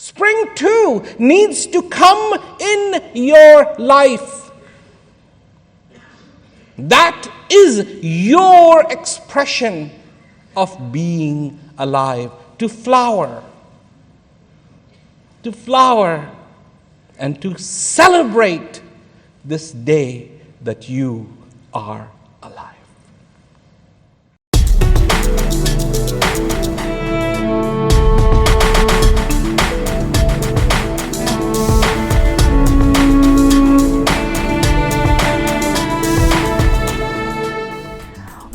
Spring too needs to come in your life. That is your expression of being alive. To flower and to celebrate this day that you are alive.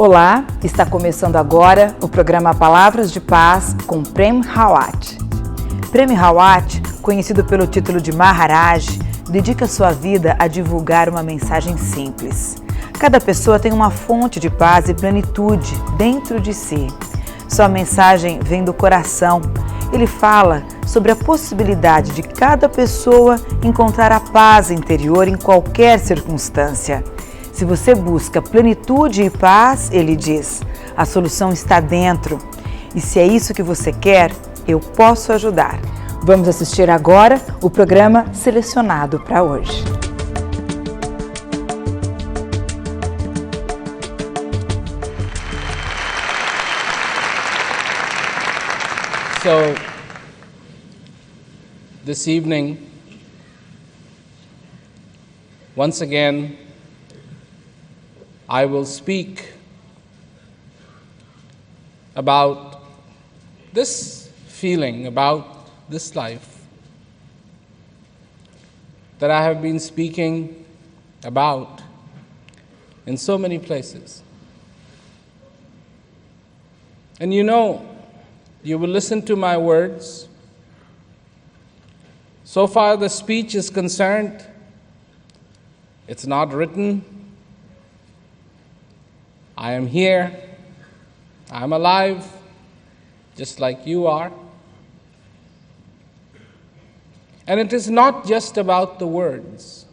Olá, está começando agora o programa Palavras de Paz com Prem Rawat. Prem Rawat, conhecido pelo título de Maharaj, dedica sua vida a divulgar uma mensagem simples. Cada pessoa tem uma fonte de paz e plenitude dentro de si. Sua mensagem vem do coração. Ele fala sobre a possibilidade de cada pessoa encontrar a paz interior em qualquer circunstância. Se você busca plenitude e paz, ele diz, a solução está dentro. E se é isso que você quer, eu posso ajudar. Vamos assistir agora o programa selecionado para hoje. So, this evening, once again, I will speak about this feeling, about this life that I have been speaking about in so many places. And you know, you will listen to my words. So far the speech is concerned, it's not written. I am here, I am alive, just like you are. And it is not just about the words.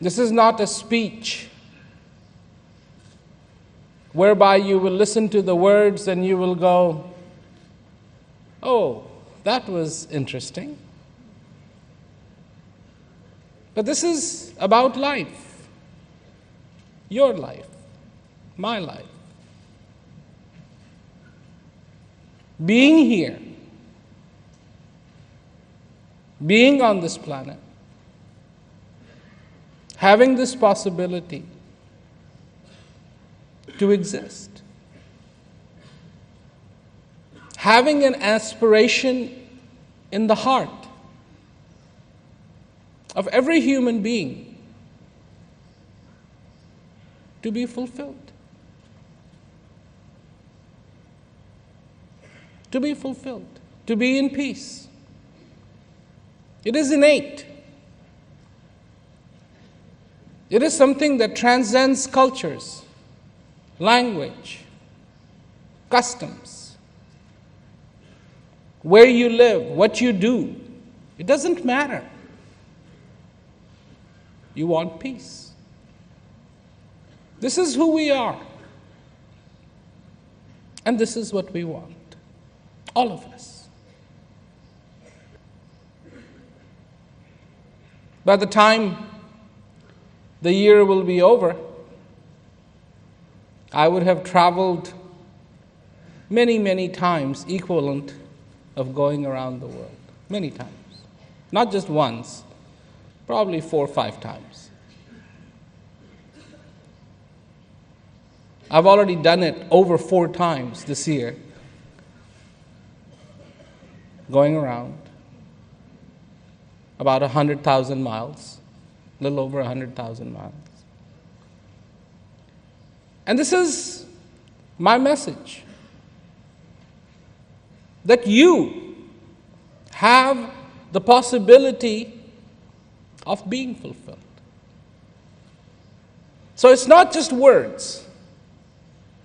This is not a speech whereby you will listen to the words and you will go, oh, that was interesting. But this is about life. Your life, my life. Being here, being on this planet, having this possibility to exist, having an aspiration in the heart of every human being to be fulfilled. To be fulfilled. To be in peace. It is innate. It is something that transcends cultures, language, customs, where you live, what you do. It doesn't matter. You want peace. This is who we are. And this is what we want. All of us. By the time the year will be over, I would have traveled many, many times equivalent of going around the world. Many times. Not just once, probably 4 or 5 times. I've already done it over 4 times this year, going around about 100,000 miles, a little over 100,000 miles. And this is my message, that you have the possibility of being fulfilled. So it's not just words.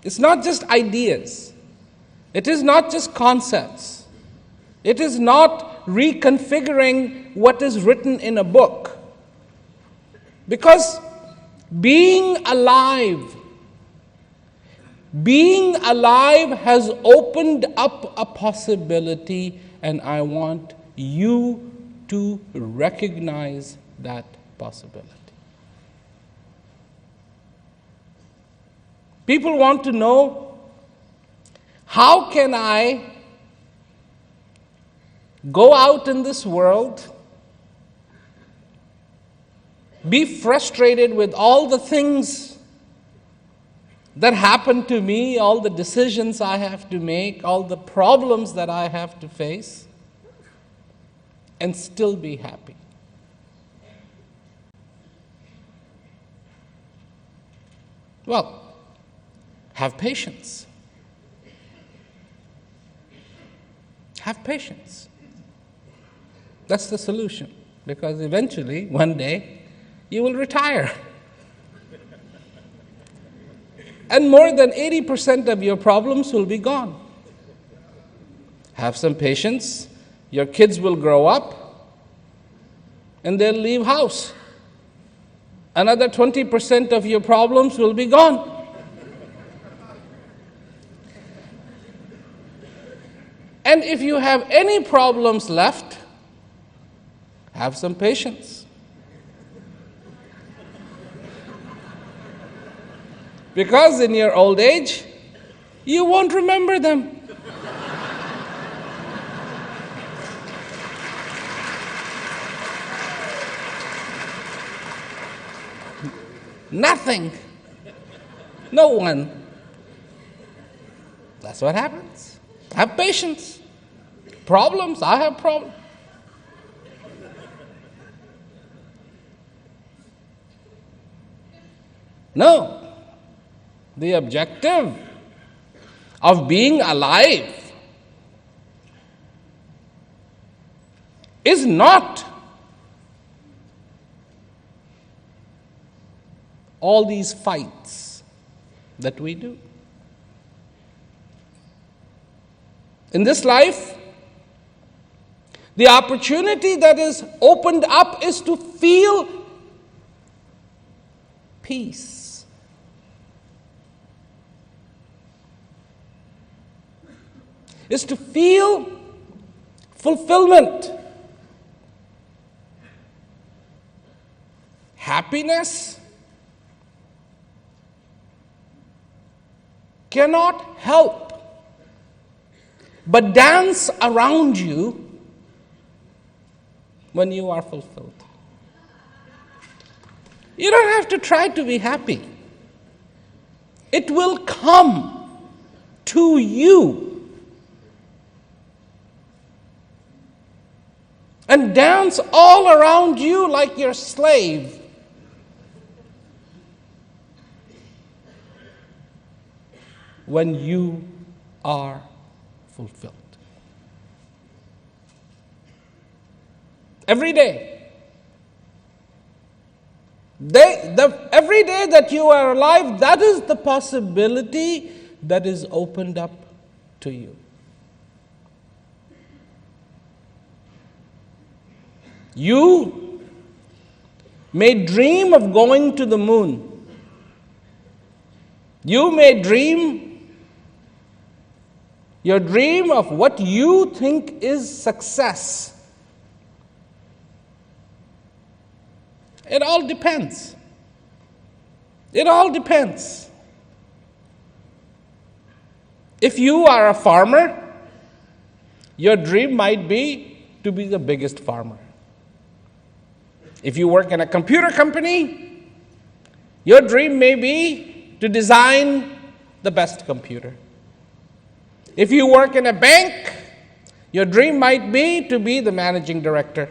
It's not just ideas. It is not just concepts. It is not reconfiguring what is written in a book. Because being alive, Being alive has opened up a possibility, and I want you to recognize that possibility. People want to know, how can I go out in this world, be frustrated with all the things that happen to me, all the decisions I have to make, all the problems that I have to face, and still be happy? Well, have patience. Have patience. That's the solution, because eventually, one day, you will retire. And more than 80% of your problems will be gone. Have some patience. Your kids will grow up, and they'll leave house. Another 20% of your problems will be gone. And if you have any problems left, have some patience. Because in your old age, you won't remember them. Nothing. No one. That's what happens. Have patience. Problems, I have problems. No. The objective of being alive is not all these fights that we do. In this life, the opportunity that is opened up is to feel peace. Is to feel fulfillment. Happiness cannot help but dance around you when you are fulfilled. You don't have to try to be happy. It will come to you and dance all around you like your slave. When you are fulfilled. Every day. Every day that you are alive, that is the possibility that is opened up to you. You may dream of going to the moon. You may dream your dream of what you think is success. It all depends. It all depends. If you are a farmer, your dream might be to be the biggest farmer. If you work in a computer company, your dream may be to design the best computer. If you work in a bank, your dream might be to be the managing director.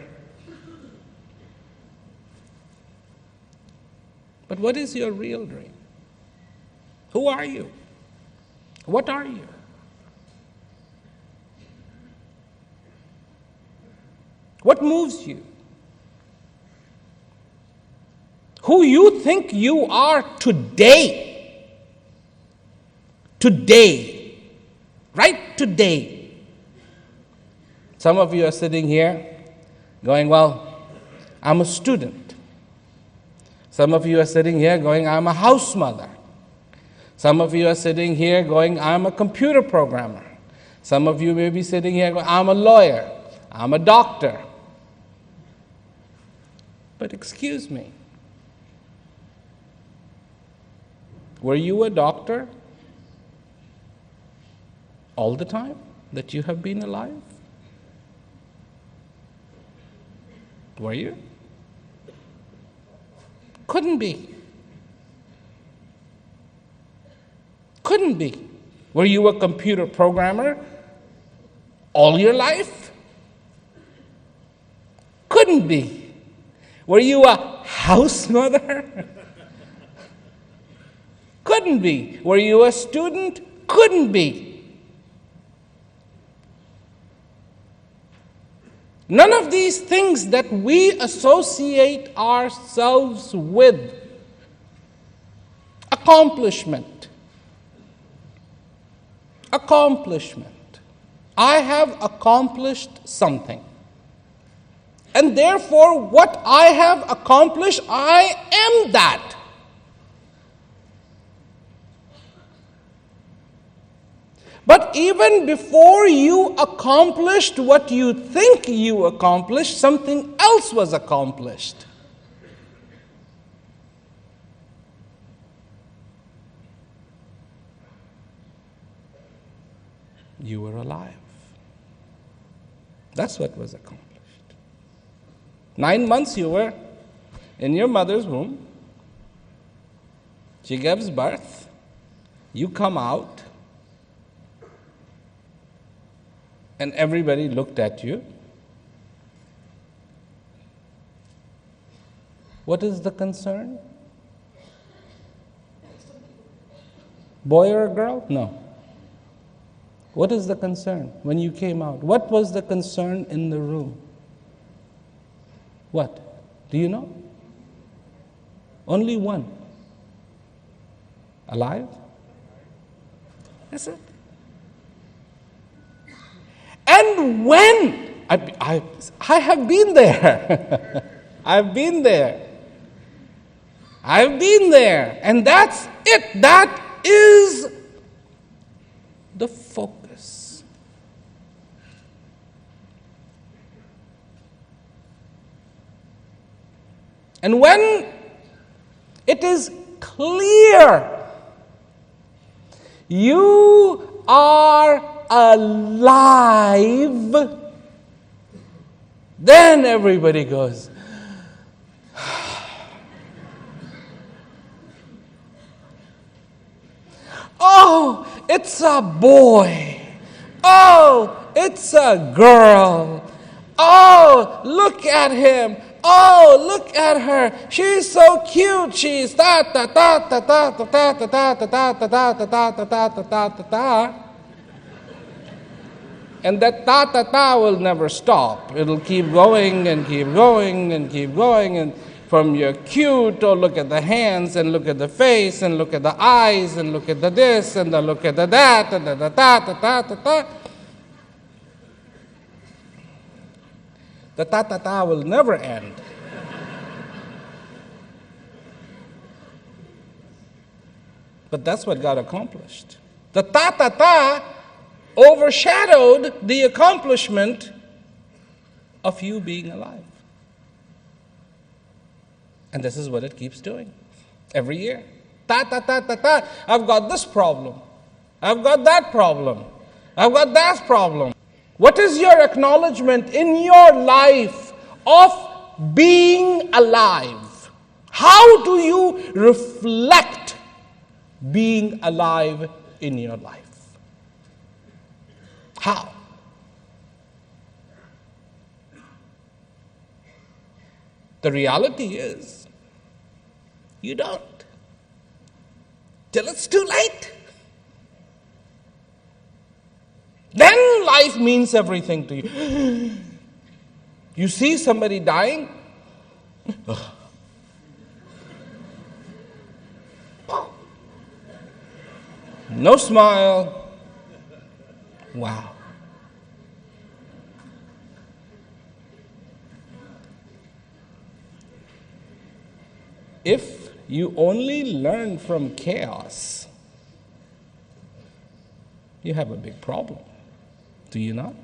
But what is your real dream? Who are you? What are you? What moves you? Who you think you are today. Today. Right today. Some of you are sitting here going, well, I'm a student. Some of you are sitting here going, I'm a house mother. Some of you are sitting here going, I'm a computer programmer. Some of you may be sitting here going, I'm a lawyer, I'm a doctor. But excuse me, were you a doctor all the time that you have been alive? Were you? Couldn't be. Couldn't be. Were you a computer programmer all your life? Couldn't be. Were you a house mother? Couldn't be. Were you a student? Couldn't be. None of these things that we associate ourselves with. Accomplishment. I have accomplished something. And therefore, what I have accomplished, I am that. But even before you accomplished what you think you accomplished, something else was accomplished. You were alive. That's what was accomplished. 9 months you were in your mother's womb. She gives birth. You come out. And everybody looked at you. What is the concern? Boy or a girl? No. What is the concern when you came out? What was the concern in the room? What? Do you know? Only one. Alive? That's it. And when I have been there. I've been there, and that's it. That is the focus. And when it is clear you are alive, then everybody goes, oh, it's a boy. Oh, it's a girl. Oh, look at him. Oh, look at her. She's so cute. She's ta ta ta ta ta ta ta ta ta ta ta ta ta ta ta ta ta ta ta. And that ta-ta-ta will never stop. It'll keep going and keep going and keep going. And from your cute, oh, look at the hands and look at the face and look at the eyes and look at the this and the look at the that and the ta-ta-ta-ta-ta. The ta-ta-ta will never end. But that's what got accomplished. The ta-ta-ta overshadowed the accomplishment of you being alive. And this is what it keeps doing every year. Ta ta ta ta ta. I've got this problem. I've got that problem. I've got that problem. What is your acknowledgement in your life of being alive? How do you reflect being alive in your life? How? The reality is, you don't. Till it's too late. Then life means everything to you. You see somebody dying? No smile. Wow. If you only learn from chaos, you have a big problem. Do you not?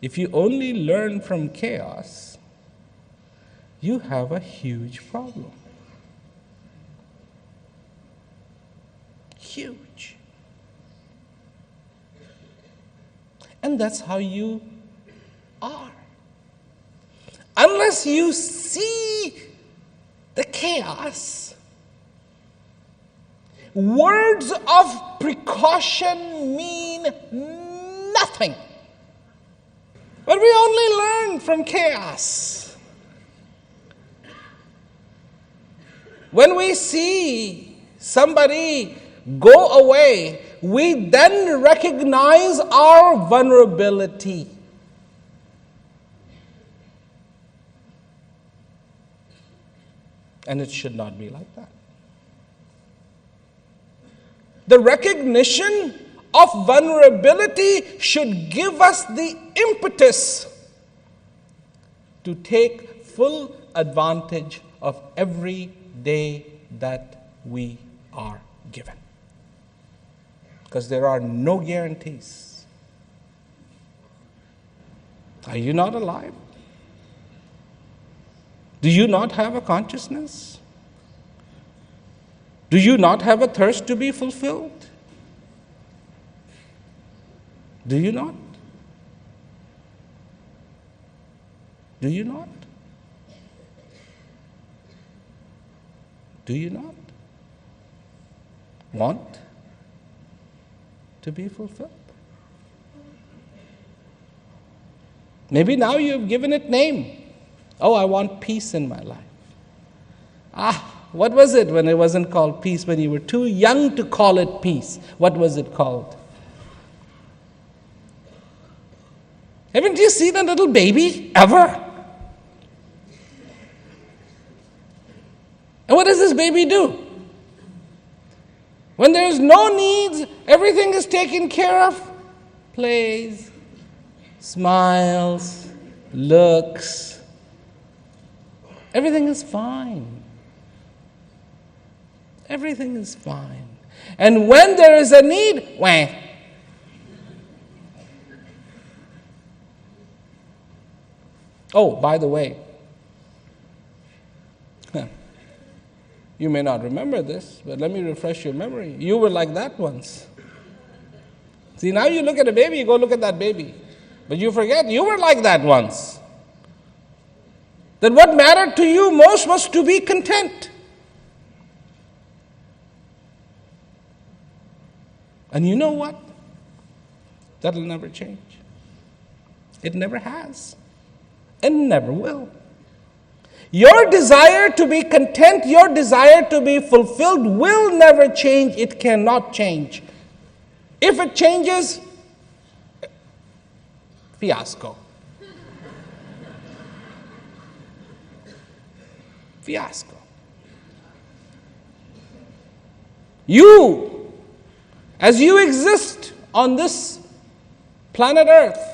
If you only learn from chaos, you have a huge problem. Huge. And that's how you are. Unless you see the chaos, words of precaution mean nothing. But we only learn from chaos. When we see somebody go away, we then recognize our vulnerability. And it should not be like that. The recognition of vulnerability should give us the impetus to take full advantage of every day that we are given. Because there are no guarantees. Are you not alive? Do you not have a consciousness? Do you not have a thirst to be fulfilled? Do you not? Do you not? Do you not want to be fulfilled? Maybe now you've given it name. Oh, I want peace in my life. What was it when it wasn't called peace, when you were too young to call it peace? What was it called? Haven't you seen a little baby ever? And what does this baby do? When there's no needs, everything is taken care of, plays, smiles, looks. Everything is fine. Everything is fine. And when there is a need, wah. Oh, by the way, you may not remember this, but let me refresh your memory. You were like that once. See, now you look at a baby, you go look at that baby. But you forget, you were like that once. That what mattered to you most was to be content. And you know what? That'll never change. It never has. And never will. Your desire to be content, your desire to be fulfilled will never change. It cannot change. If it changes, fiasco. Fiasco. You, as you exist on this planet Earth,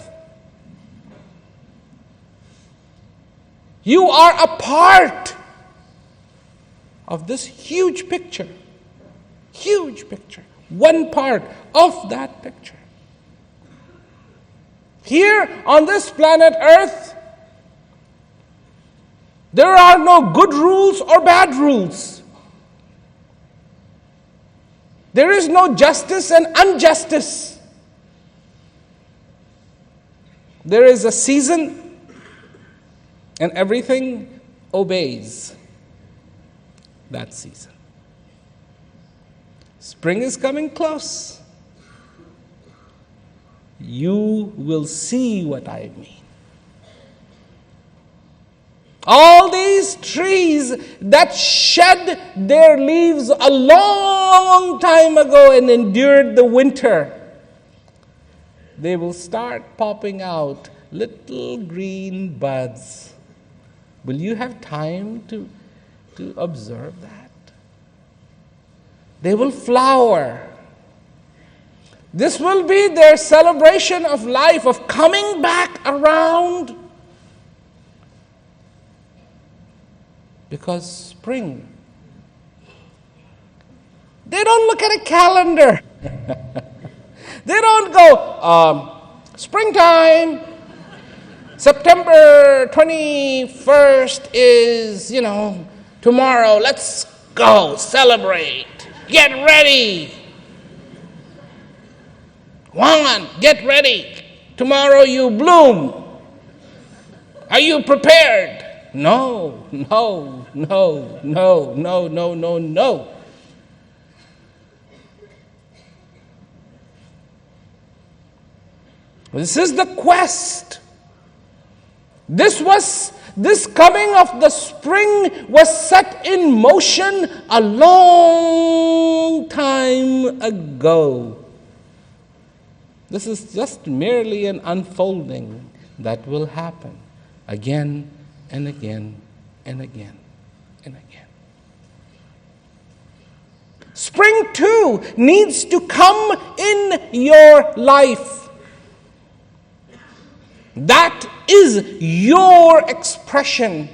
you are a part of this huge picture. Huge picture. One part of that picture. Here on this planet Earth, there are no good rules or bad rules. There is no justice and injustice. There is a season, and everything obeys that season. Spring is coming close. You will see what I mean. All these trees that shed their leaves a long time ago and endured the winter, they will start popping out little green buds. Will you have time to observe that? They will flower. This will be their celebration of life, of coming back around. Because spring, they don't look at a calendar. They don't go, springtime, September 21st is, tomorrow. Let's go celebrate. Get ready. Get ready. Tomorrow you bloom. Are you prepared? No. This is the quest. This coming of the spring was set in motion a long time ago. This is just merely an unfolding that will happen again and again and again and again. Spring too needs to come in your life. That is your expression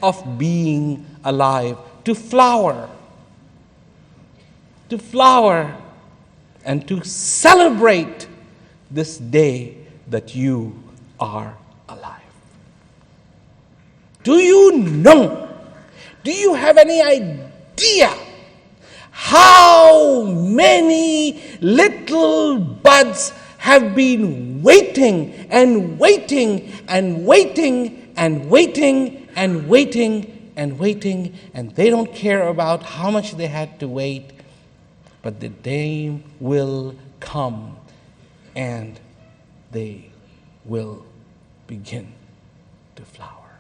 of being alive, to flower and to celebrate this day that you are alive. Do you have any idea how many little buds have been waiting and waiting and waiting and waiting and waiting and waiting, and they don't care about how much they had to wait, but the day will come and they will begin to flower.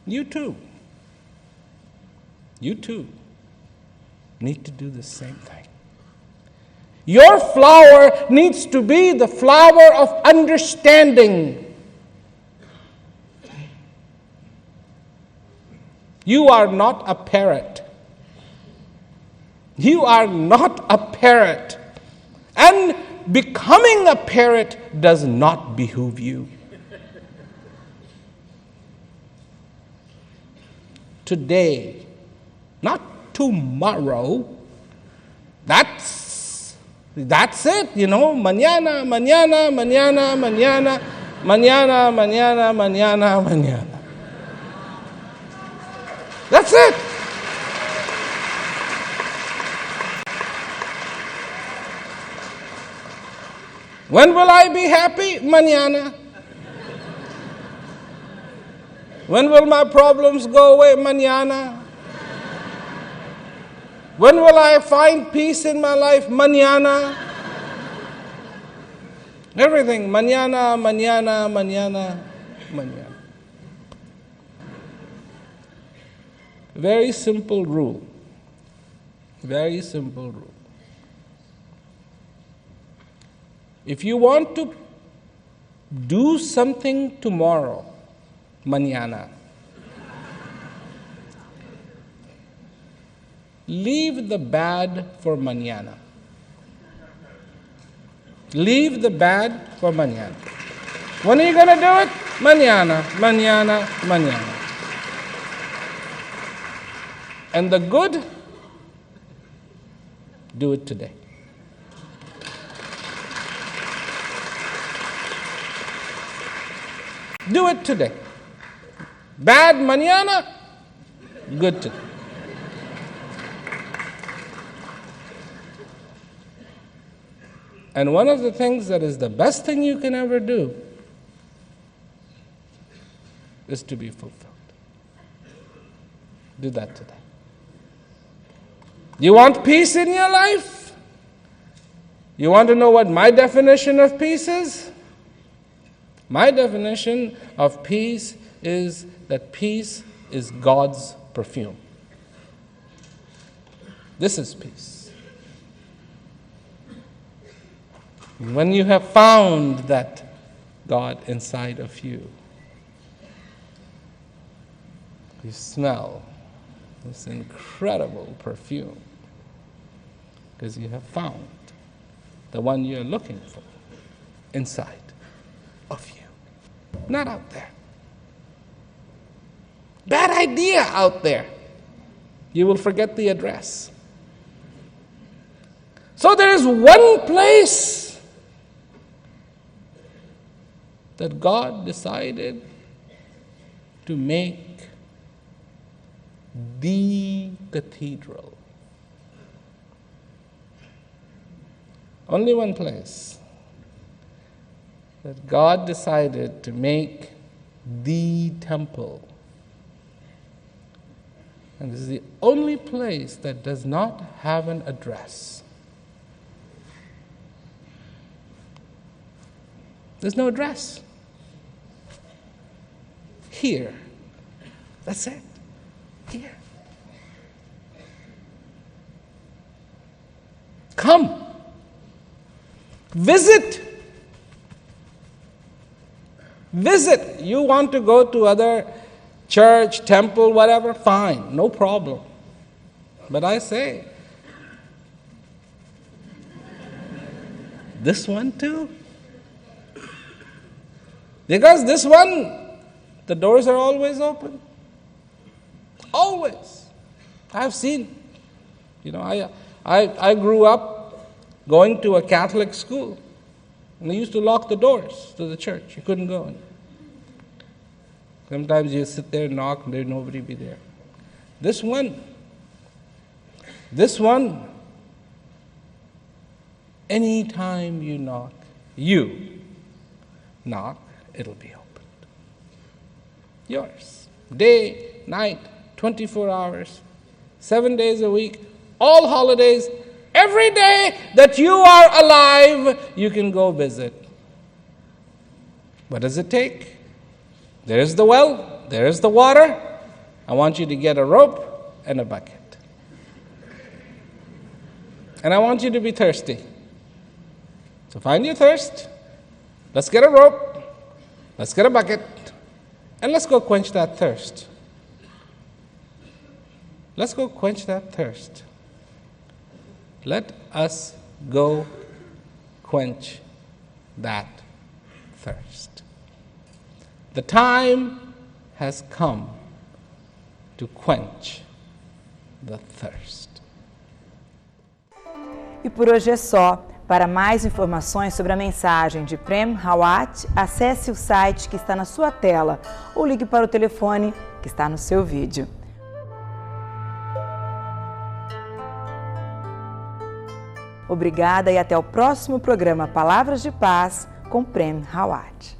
You too need to do the same thing. Your flower needs to be the flower of understanding. You are not a parrot. You are not a parrot. And becoming a parrot does not behoove you. Today, not tomorrow. That's it, mañana, mañana, mañana, mañana, mañana, mañana, mañana, mañana. That's it. When will I be happy? Mañana. When will my problems go away? Mañana. When will I find peace in my life? Mañana. Everything, mañana, mañana, mañana, mañana. Very simple rule. Very simple rule. If you want to do something tomorrow, mañana, leave the bad for mañana. Leave the bad for mañana. When are you going to do it? Mañana, mañana, mañana. And the good, do it today. Do it today. Bad mañana, good today. And one of the things that is the best thing you can ever do is to be fulfilled. Do that today. You want peace in your life? You want to know what my definition of peace is? My definition of peace is that peace is God's perfume. This is peace. When you have found that God inside of you, you smell this incredible perfume because you have found the one you're looking for inside of you, not out there. Bad idea out there. You will forget the address. So there is one place that God decided to make the cathedral. Only one place that God decided to make the temple. And this is the only place that does not have an address. There's no address. Here. That's it. Here. Come. Visit. Visit. You want to go to other church, temple, whatever, fine, no problem. But I say, this one too? Because this one, the doors are always open. Always. I've seen, I grew up going to a Catholic school, and they used to lock the doors to the church. You couldn't go in. Sometimes you sit there and knock and there's nobody be there. This one, anytime you knock, it'll be opened. Yours. Day, night, 24 hours, 7 days a week, all holidays, every day that you are alive, you can go visit. What does it take? There's the well, there's the water. I want you to get a rope and a bucket. And I want you to be thirsty. So find your thirst. Let's get a rope. Let's get a bucket. And let's go quench that thirst. Let's go quench that thirst. Let us go quench that thirst. The time has come to quench the thirst. E por hoje é só. Para mais informações sobre a mensagem de Prem Rawat, acesse o site que está na sua tela ou ligue para o telefone que está no seu vídeo. Obrigada e até o próximo programa Palavras de Paz com Prem Rawat.